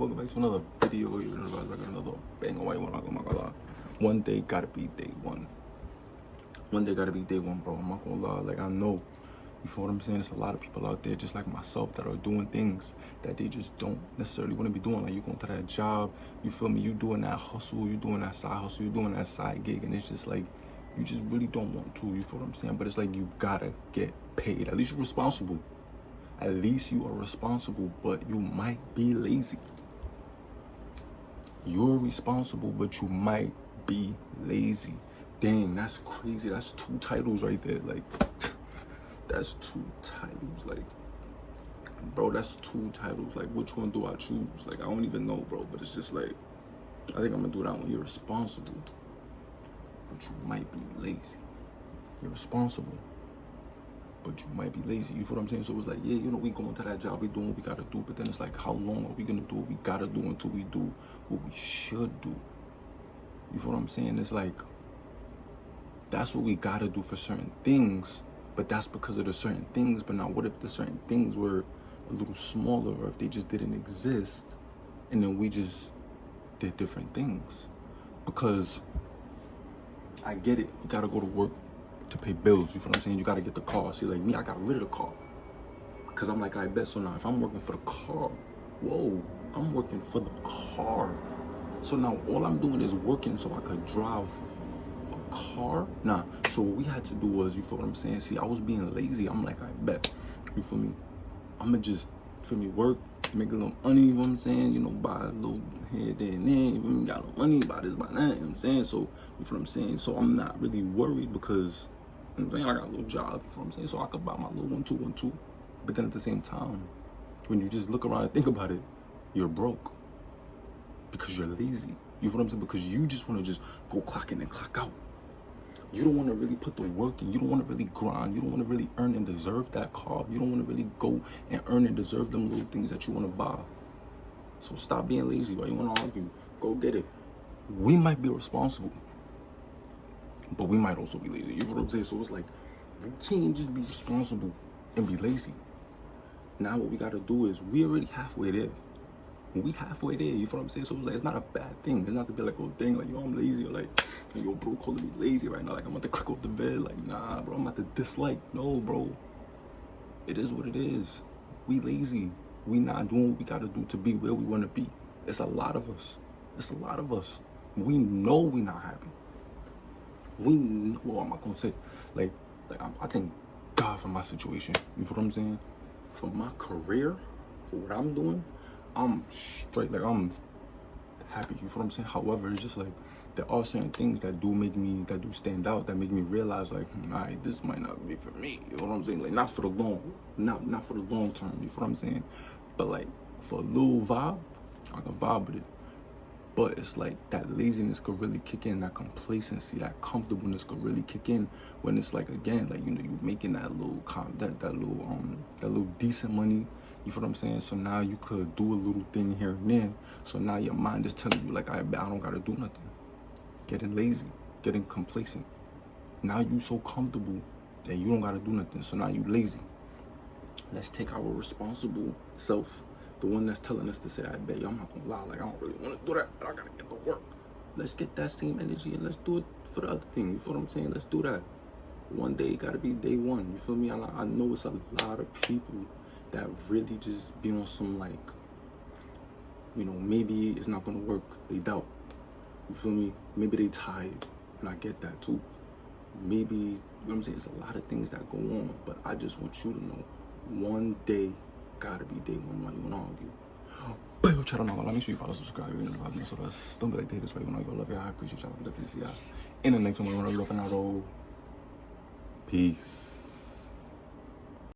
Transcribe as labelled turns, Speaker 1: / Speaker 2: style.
Speaker 1: welcome back to another video. You know, I got another bang away one. I'm not gonna lie. One day gotta be day one. One day gotta be day one, bro. I'm not gonna lie. Like, I know, you feel what I'm saying? There's a lot of people out there just like myself that are doing things that they just don't necessarily want to be doing. Like, you going to that job, you feel me? You doing that hustle, you doing that side hustle, you doing that side gig, and it's just like, you just really don't want to, you feel what I'm saying? But it's like, you gotta get paid. At least you're responsible. At least you are responsible, but you might be lazy. You're responsible, but you might be lazy. Dang, that's crazy. That's 2 titles right there. Like, that's 2 titles. Like, bro, that's 2 titles. Like, which one do I choose? Like, I don't even know, bro. But it's just like, I think I'm gonna do that one. You're responsible, but you might be lazy. You're responsible, but you might be lazy. You feel what I'm saying? So it's like, yeah, you know, we going to that job, we doing what we gotta do, but then it's like, how long are we gonna do what we gotta do until we do what we should do? You feel what I'm saying? It's like, that's what we gotta do for certain things, but that's because of the certain things. But now what if the certain things were a little smaller, or if they just didn't exist, and then we just did different things? Because I get it, you gotta go to work to pay bills, you feel what I'm saying? You gotta get the car. See, like me, I got rid of the car, because I'm like, I bet. So now if I'm working for the car, whoa, I'm working for the car. So now all I'm doing is working so I could drive a car. Nah, so what we had to do was, you feel what I'm saying? See, I was being lazy. I'm like, I bet, you feel me? I'm gonna just, feel me, work, make a little money, you know what I'm saying? You know, buy a little here, there, and there. You feel me? Got no money, buy this, buy that, you know what I'm saying? So, you feel what I'm saying? So I'm not really worried because, you know what I'm saying, I got a little job, you feel what I'm saying? So I could buy my little 1-2-1-2. But then at the same time, when you just look around and think about it, you're broke because you're lazy. You feel what I'm saying? Because you just want to just go clock in and clock out. You don't want to really put the work in. You don't want to really grind. You don't want to really earn and deserve that car. You don't want to really go and earn and deserve them little things that you want to buy. So stop being lazy. Why you want to argue? Go get it. We might be responsible, but we might also be lazy. You feel what I'm saying? So it's like, we can't just be responsible and be lazy. Now what we got to do is, we already halfway there. We halfway there, you feel what I'm saying? So it's like, it's not a bad thing. It's not to be like, oh dang, like, yo, I'm lazy, or like, yo, bro, calling me lazy right now. Like, I'm about to click off the bed. Like, nah, bro, I'm about to dislike. No, bro. It is what it is. We lazy. We not doing what we got to do to be where we want to be. It's a lot of us. It's a lot of us. We know we not happy. We know, well, I'm not going to say, like I thank God for my situation. You feel what I'm saying? For my career, for what I'm doing, I'm straight. Like, I'm happy. You feel what I'm saying? However, it's just like, there are certain things that do stand out, that make me realize, like, alright, this might not be for me. You know what I'm saying? Like, not for the not for the long term. You feel what I'm saying? But like, for a little vibe, I can vibe with it. But it's like, that laziness could really kick in, that complacency, that comfortableness could really kick in when it's like, again, like, you know, you making that little that little decent money. You feel what I'm saying? So now you could do a little thing here and there. So now your mind is telling you, like, I don't gotta do nothing. Getting lazy, getting complacent. Now you so comfortable that you don't gotta do nothing. So now you lazy. Let's take our responsible self, the one that's telling us to say, I bet, yo, I'm not gonna lie, like, I don't really want to do that, but I gotta get to work. Let's get that same energy and let's do it for the other thing. You feel what I'm saying? Let's do that. One day gotta be day one. You feel me? I know it's a lot of people that really just be on some, like, you know, maybe it's not gonna work. They doubt. You feel me? Maybe they tired, and I get that too. Maybe, you know what I'm saying? It's a lot of things that go on, but I just want you to know, one day gotta be day one. Why you wanna argue? But yo, chat on all. Make sure you follow, subscribe, and notifications so that's, don't be like, this way when I go. Love y'all. I appreciate y'all. Definitely see y'all in the next one. We're gonna go up and out. Peace.